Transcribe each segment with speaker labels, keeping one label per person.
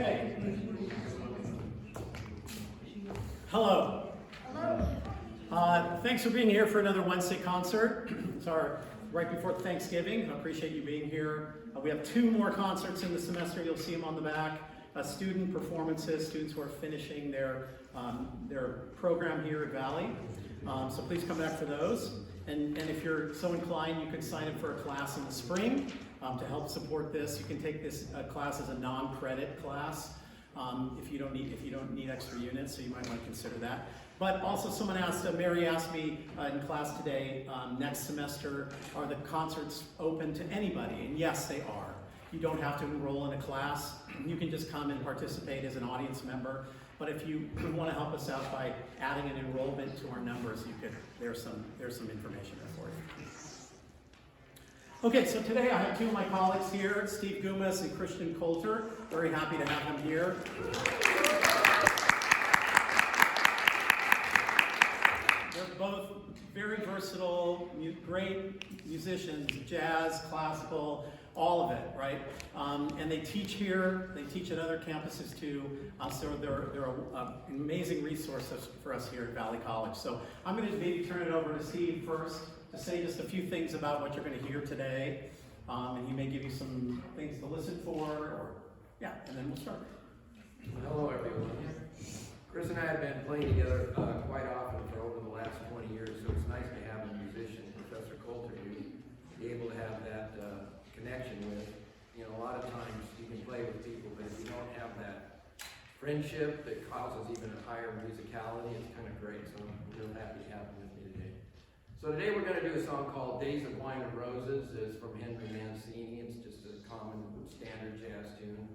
Speaker 1: Okay. Hello.
Speaker 2: Hello.
Speaker 1: Thanks for being here for another Wednesday concert. It's our right before Thanksgiving. I appreciate you being here. We have 2 more concerts in the semester. You'll see them on the back. Student performances, students who are finishing their program here at Valley. So please come back for those. And if you're so inclined, you can sign up for a class in the spring to help support this. You can take this class as a non-credit class if you don't need extra units, so you might want to consider that. But also someone asked, Mary asked me in class today, next semester, are the concerts open to anybody? And yes, they are. You don't have to enroll in a class. You can just come and participate as an audience member. But if you want to help us out by adding an enrollment to our numbers, you could. There's some information there for you. Okay, so today I have 2 of my colleagues here, Steve Gumas and Christian Coulter. Very happy to have them here. They're both very versatile, great musicians, jazz, classical, all of it, right? And they teach here, they teach at other campuses too, so they're an amazing resource for us here at Valley College. So I'm going to maybe turn it over to Steve first to say just a few things about what you're going to hear today, and he may give you some things to listen for, or yeah, and then we'll start.
Speaker 3: Hello everyone. Chris and I have been playing together quite often for over the last 20 years, so it's nice to have a musician, Professor Coulter, to be able to have that connection with. You know, a lot of times you can play with people, but if you don't have that friendship that causes even a higher musicality, it's kind of great. So I'm real happy to have him with me today. So today we're going to do a song called Days of Wine and Roses. It's from Henry Mancini. It's just a common standard jazz tune.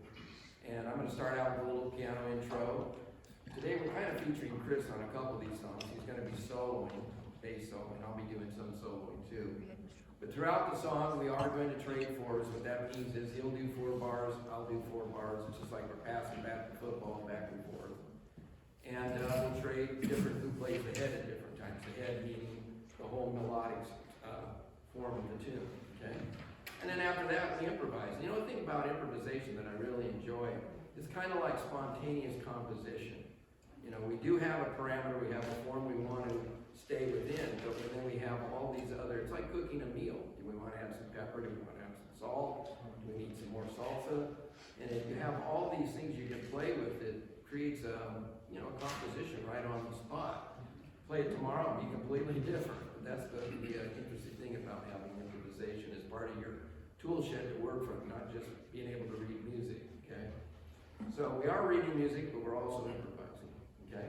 Speaker 3: And I'm going to start out with a little piano intro. Today we're kind of featuring Chris on a couple of these songs. He's going to be soloing, bass soloing. I'll be doing some soloing too. But throughout the song, we are going to trade fours. What that means is he'll do 4 bars, I'll do 4 bars. It's just like we're passing back the football back and forth. And we'll trade different who plays the head at different times. The head meaning the whole melodic form of the tune, okay? And then after that, we improvise. You know, the thing about improvisation that I really enjoy, it's kind of like spontaneous composition. You know, we do have a parameter, we have a form we want to stay within, but then we have all these other, it's like cooking a meal. Do we want to add some pepper? Do we want to add some salt? Do we need some more salsa? And if you have all these things you can play with, it creates a composition right on the spot. Play it tomorrow and be completely different. But that's the interesting thing about having improvisation as part of your tool shed to work from, not just being able to read music, okay? So we are reading music, but we're also improvising, okay?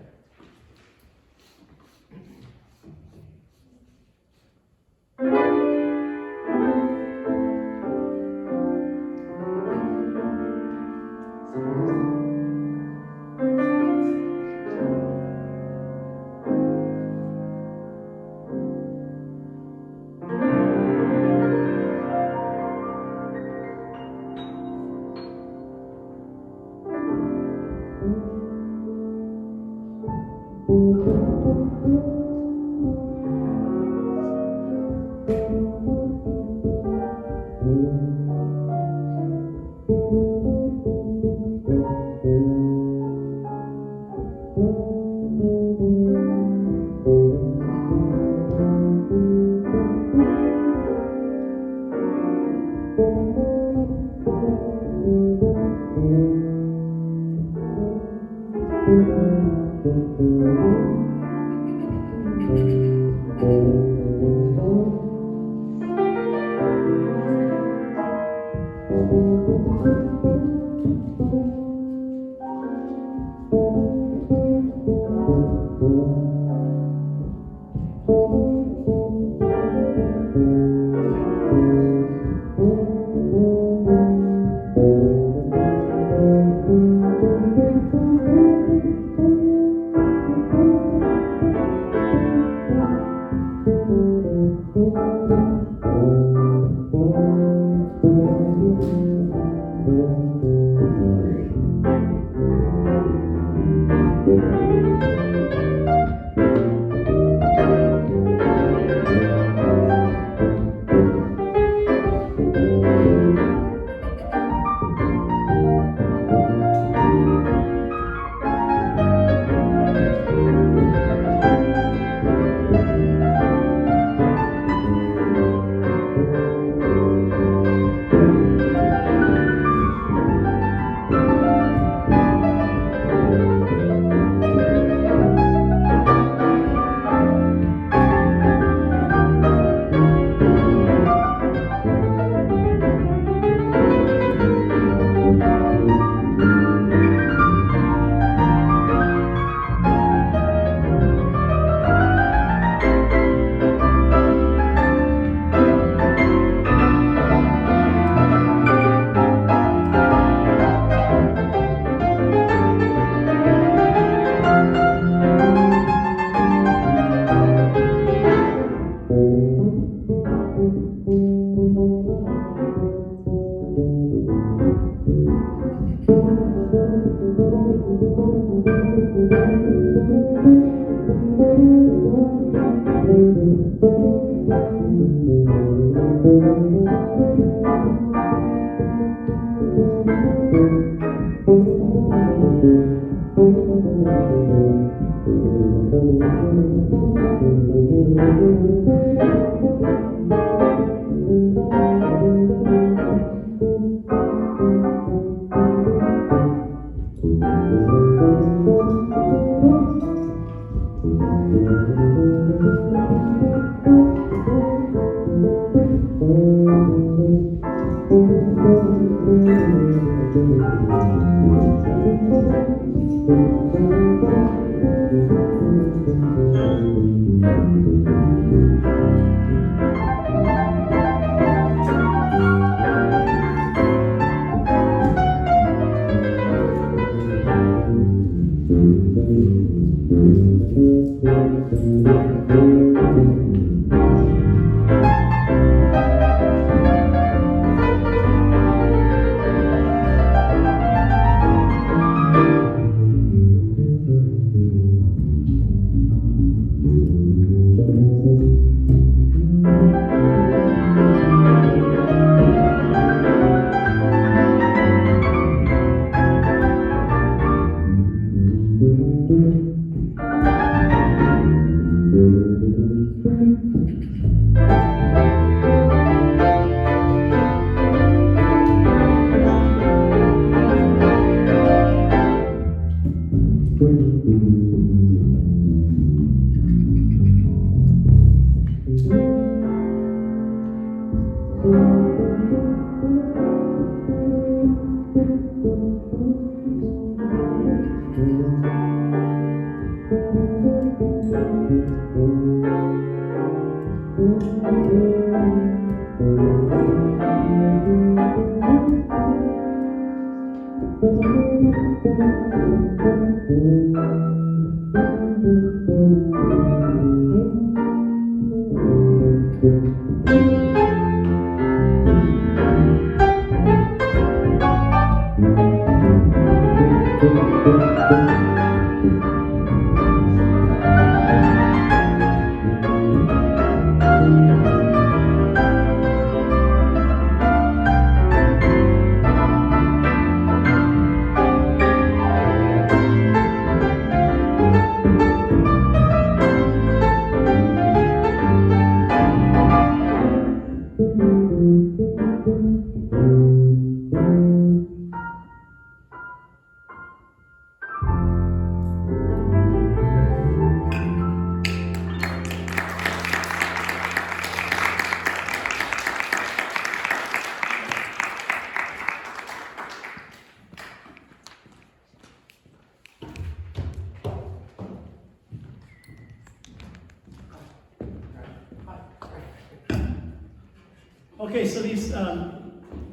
Speaker 1: Okay, so these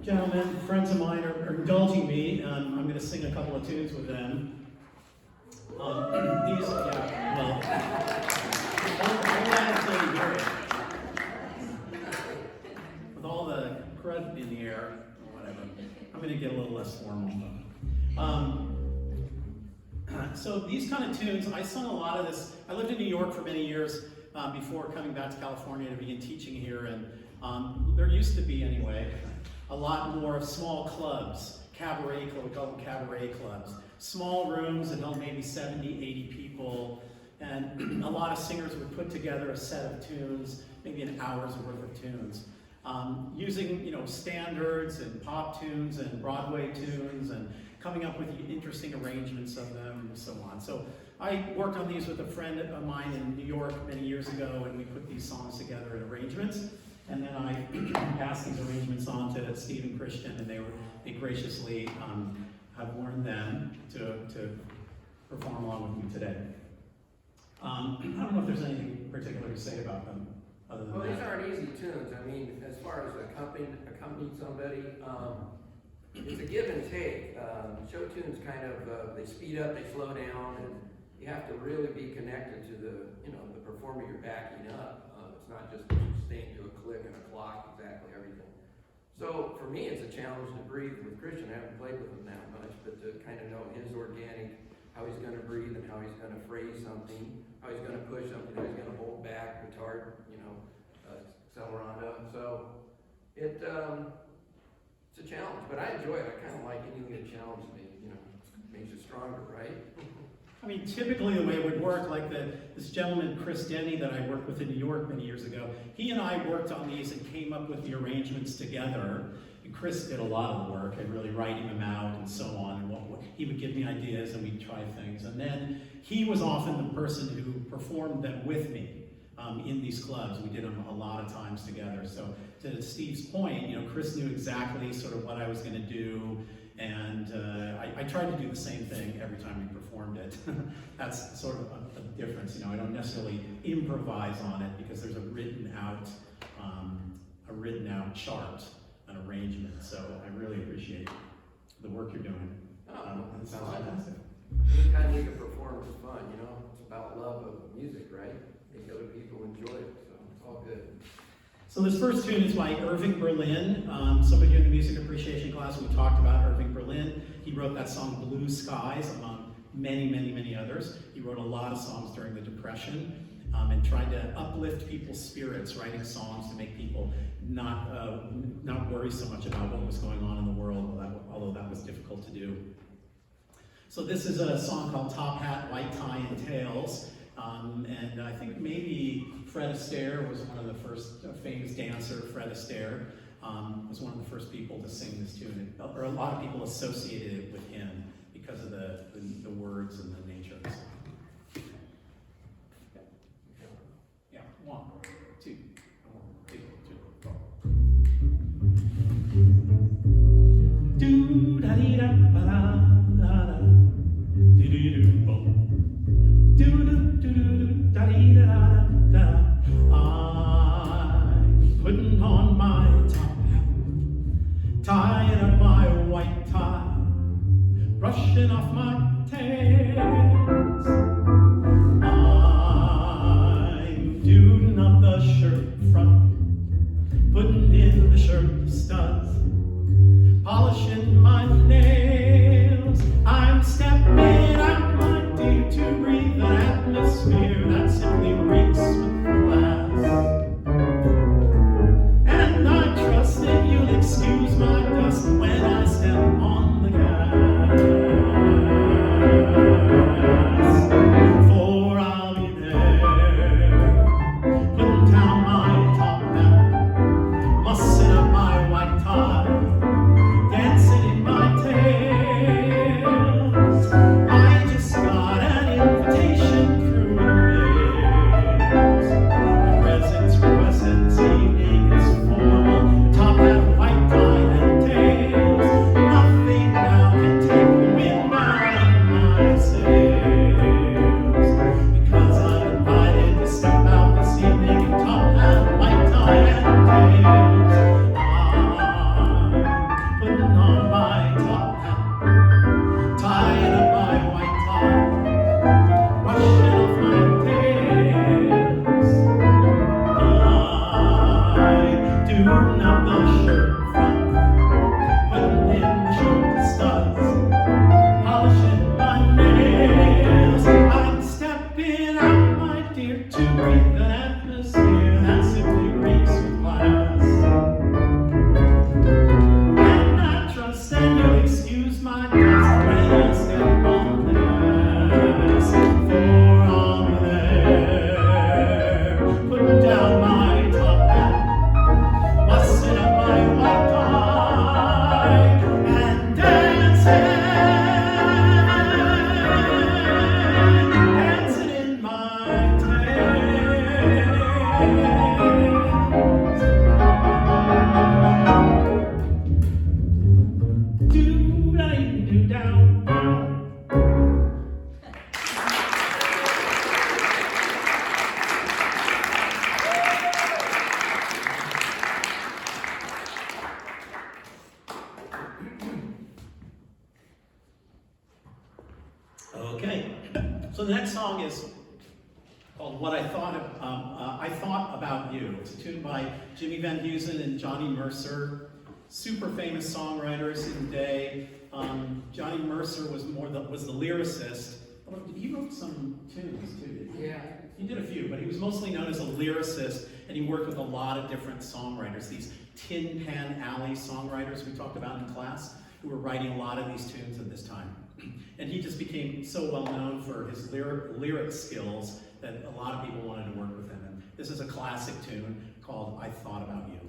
Speaker 1: gentlemen, friends of mine, are indulging me. I'm going to sing a couple of tunes with them. All that until you hear it. With all the crud in the air, or whatever, I'm going to get a little less formal. So these kind of tunes, I sung a lot of this. I lived in New York for many years before coming back to California to begin teaching here, and there used to be, anyway, a lot more small clubs, cabaret clubs, we call them cabaret clubs. Small rooms that held maybe 70, 80 people, and a lot of singers would put together a set of tunes, maybe an hour's worth of tunes, using standards and pop tunes and Broadway tunes and coming up with interesting arrangements of them and so on. So I worked on these with a friend of mine in New York many years ago, and we put these songs together in arrangements. And then I passed these arrangements on to Steve and Christian, and they graciously have learned them to perform along with me today. I don't know if there's anything particular to say about them other than
Speaker 3: Well,
Speaker 1: that.
Speaker 3: these aren't easy tunes. I mean, as far as accompanying somebody, it's a give and take. Show tunes kind of, they speed up, they slow down, and you have to really be connected to the performer you're backing up. It's not just staying to a click and a clock, exactly everything. So for me, it's a challenge to breathe with Christian. I haven't played with him that much, but to kind of know his organic, how he's going to breathe and how he's going to phrase something, how he's going to push something, how he's going to hold back, retard, accelerando. So it's a challenge, but I enjoy it. I kind of like anything that challenges me, makes you stronger, right?
Speaker 1: I mean, typically the way it would work, like this gentleman, Chris Denny, that I worked with in New York many years ago, he and I worked on these and came up with the arrangements together. And Chris did a lot of the work and really writing them out and so on. And he would give me ideas and we'd try things. And then he was often the person who performed them with me in these clubs. We did them a lot of times together. So to Steve's point, Chris knew exactly sort of what I was going to do. And I tried to do the same thing every time we performed it. That's sort of a difference, I don't necessarily improvise on it because there's a written out chart, an arrangement. So I really appreciate the work you're doing. It sounds fantastic.
Speaker 3: Anytime we can perform is fun, It's about love of music, right? Make other people enjoy it, so it's all good.
Speaker 1: So this first tune is by Irving Berlin. Some of you in the music appreciation class, we talked about Irving Berlin. He wrote that song Blue Skies, among many, many, many others. He wrote a lot of songs during the Depression and tried to uplift people's spirits, writing songs to make people not worry so much about what was going on in the world, although that was difficult to do. So this is a song called Top Hat, White Tie, and Tails. And I think maybe Fred Astaire was one of the first, famous dancer, Fred Astaire, was one of the first people to sing this tune, or a lot of people associated it with him because of the words and the nature of the song. Yeah, 1, 2, 1, 2, 3, 4. Do da dee da ba da da da, do do do bo, do do do do da dee da da da. I'm putting on my top hat, tying up my white tie, brushing off my tails. I'm doing up the shirt front, putting in the shirt studs, polishing my nails. I'm stepping out, my dear, to breathe an atmosphere that simply reeks with class. And I trust that you'll excuse my dust when I step on the gas. For I'll be there, putting down my top hat, mussing up my white tie, dancing in my tails. I just got an invitation through the mails. My presence requested this evening is formal. Top hat, white tie, and tails. Nothing now can take the wind out of my sails. Because I'm invited to step out this evening in top hat, white tie, and tails. Putting on my top hat, tying up my white tie, brushing off my tails. I'm doing up the shirt front, putting in the shirt studs, polishing my nails. I'm stepping out, my dear, to breathe an atmosphere that simply reeks with class. And I trust that you'll excuse my dust when I step on the gas. For I'll be there, putting down my top hat, mussing up my white tie, and dancing in my tails. Do-da-dee-do-down. Okay, so the next song is called "What I Thought About You." It's a tune by Jimmy Van Heusen and Johnny Mercer, super famous songwriters in the day. Johnny Mercer was the lyricist. He wrote some tunes too, didn't he?
Speaker 3: Yeah.
Speaker 1: He did a few, but he was mostly known as a lyricist, and he worked with a lot of different songwriters. These Tin Pan Alley songwriters we talked about in class, who were writing a lot of these tunes at this time. And he just became so well known for his lyric skills that a lot of people wanted to work with him. And this is a classic tune called "I Thought About You."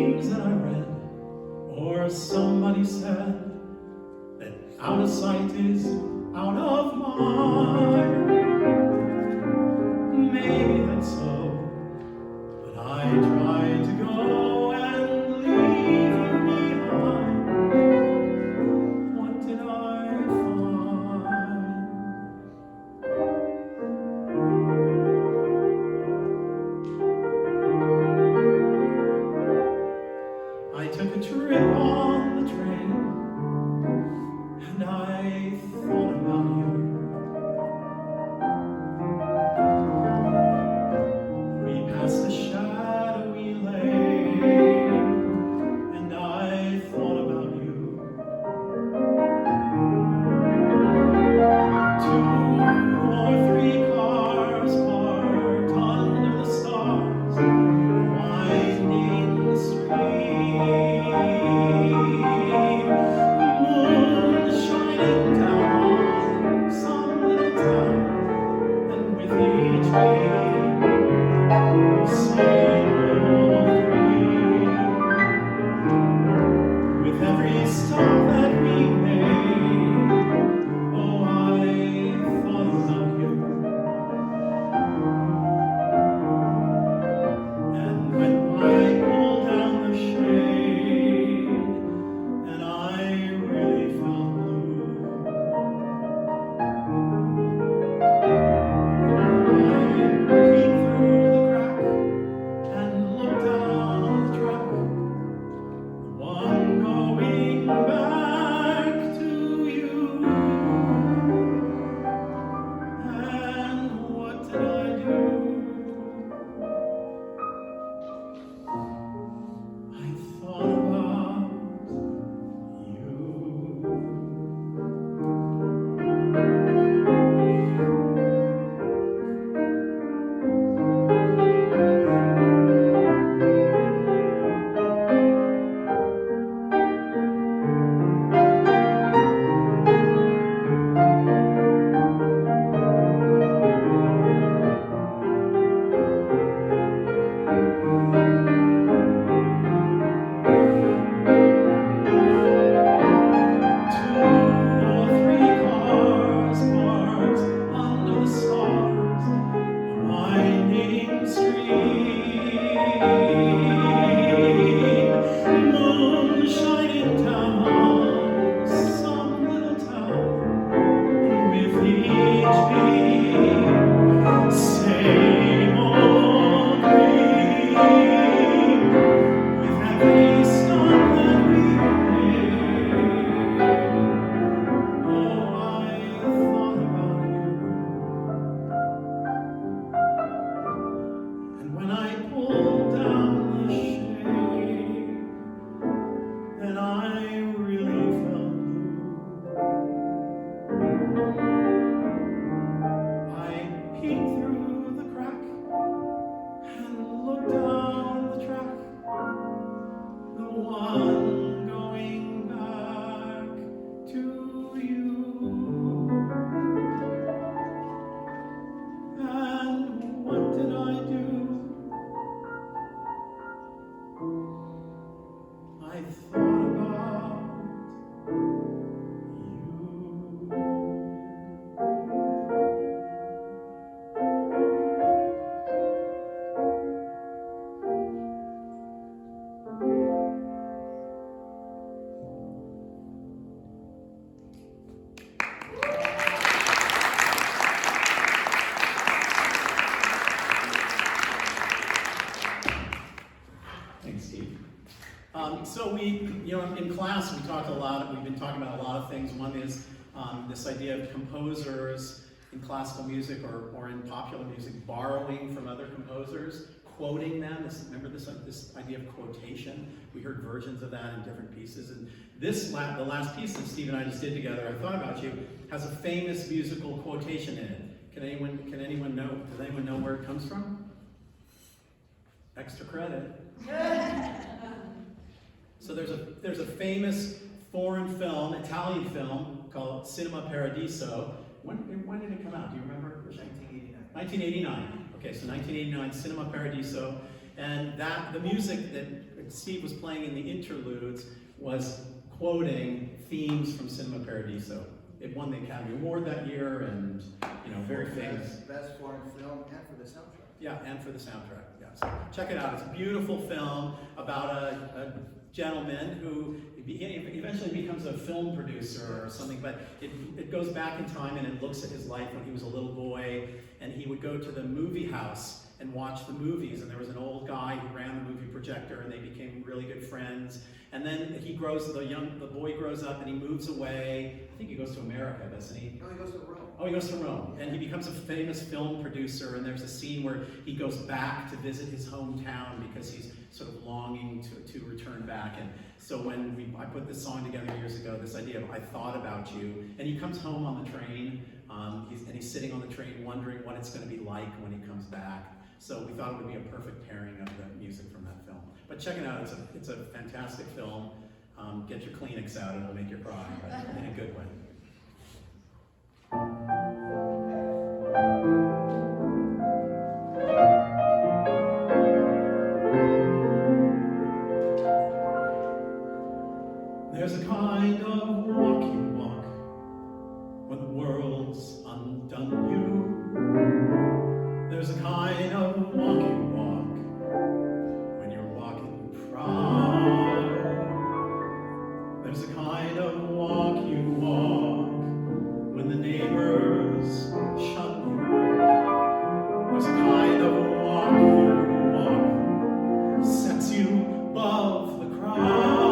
Speaker 1: things that I read, or somebody said, that out of sight is out of mind. Maybe that's so, but I tried to go and leave you behind. What did I find? I took a trip on the train, and I thought about you. We passed the shadowy lane, and I thought about you. 2 or 3 cars parked under the stars, winding stream, moon shining down on some little town, and with each beam, same old dream. With every stop that we made, oh, I thought about you. And when I pulled down the shade, and I really felt blue, I peeked through the crack and looked down the track, the one going back to you. And what did I do? I thought about you. So in class we talked a lot, we've been talking about a lot of things. One is this idea of composers in classical music or in popular music borrowing from other composers, quoting them. Remember this idea of quotation? We heard versions of that in different pieces. And the last piece that Steve and I just did together, I Thought About You, has a famous musical quotation in it. Can anyone know? Does anyone know where it comes from? Extra credit. So there's a famous foreign film, Italian film, called Cinema Paradiso. When did it come out? Do you remember?
Speaker 2: 1989.
Speaker 1: 1989. Okay, so 1989, Cinema Paradiso. And the music that Steve was playing in the interludes was quoting themes from Cinema Paradiso. It won the Academy Award that year, and very famous.
Speaker 2: Best foreign film and for the soundtrack.
Speaker 1: Yeah, and for the soundtrack. Yeah, so check it out. It's a beautiful film about a gentleman who eventually becomes a film producer or something, but it goes back in time and it looks at his life when he was a little boy, and he would go to the movie house and watch the movies, and there was an old guy who ran the movie projector, and they became really good friends. And then the boy grows up and he moves away. I think he goes to America, doesn't he?
Speaker 2: No, he goes to Rome.
Speaker 1: Oh, he goes to Rome, and he becomes a famous film producer, and there's a scene where he goes back to visit his hometown because he's sort of longing to return back. And so when I put this song together years ago, this idea of I thought about you, and he comes home on the train, he's sitting on the train wondering what it's going to be like when he comes back. So we thought it would be a perfect pairing of the music from that film. But check it out, it's a fantastic film. Get your Kleenex out, it'll make you cry, but in a good way. There's a kind of walk you walk when the world's undone you. There's a kind of walk you walk when you're walking proud. There's a kind of walk you walk when the neighbors shun you. There's a kind of walk you walk sets you above the crowd.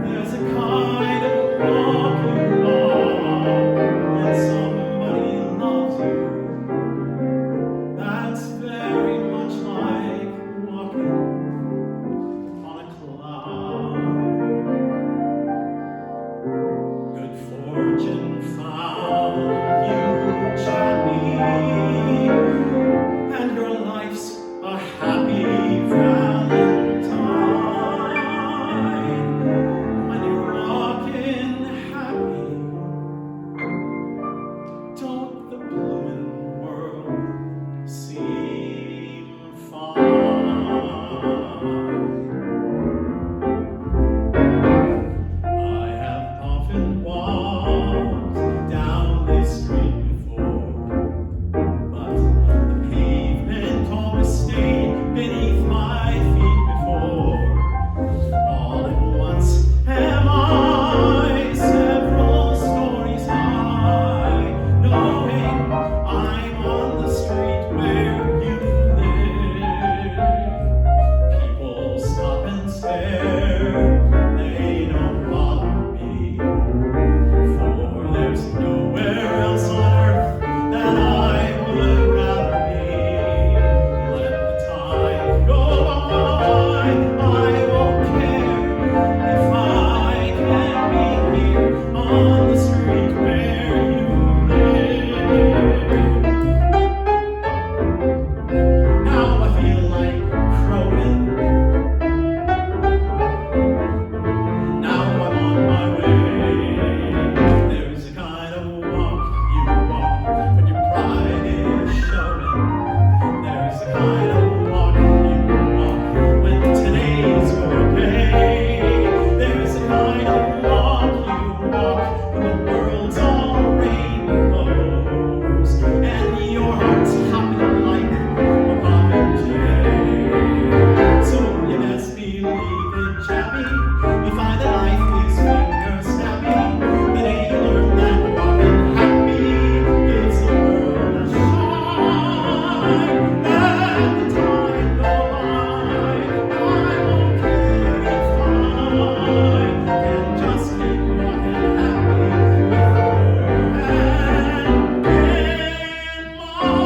Speaker 1: There's a kind of walk you walk when somebody loves you. That's very much like walking on a cloud. Good fortune found you, Johnny, and your life's a happy valentine. When you're rockin' happy, don't the bloomin' world seem fine? I have often walked down this street before, but the pavement always stayed beneath my feet before. All at once am I several stories high, knowing I'm on the street where you live. People stop and stare, they don't bother me, for there's nowhere else on earth that I would rather be. Let the time go by, I won't care if I can be here on the street where you live. Now I feel like crowing. Now I'm on my way. There's a kind of walk you walk when your pride is showing. There's a kind of walk you walk when today's your day. There's a kind of walk you walk when the world's all rainbows and your heart's hopping like a popinjay. So you best believe it, chappie. You find that life is finger snappy. The day you learn that walking happy gives the world a shine. Let the time go by, I won't care if I can just keep walking happy with your hand in mine.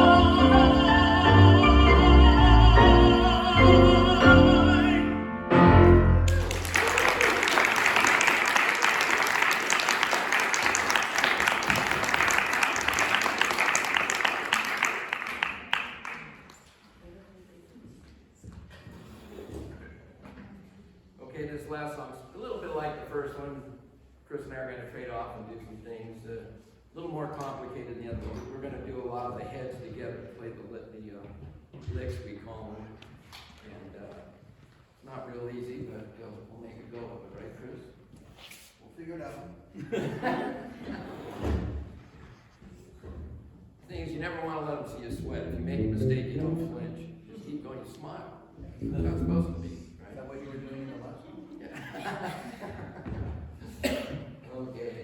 Speaker 3: Okay, this last song's a little bit like the first one. Chris and I are going to trade off and do some things a little more complicated than the other one. We're going to do a lot of the heads together, play the licks, we call them. And not real easy, but we'll make a go of it, right, Chris?
Speaker 2: We'll figure it out.
Speaker 3: Thing is, you never want to let them see you sweat. If you make a mistake, you don't flinch. Just keep going, you smile. That's how it's supposed to be,
Speaker 2: Is
Speaker 3: right?
Speaker 2: that what you were doing in the last one?
Speaker 3: Okay.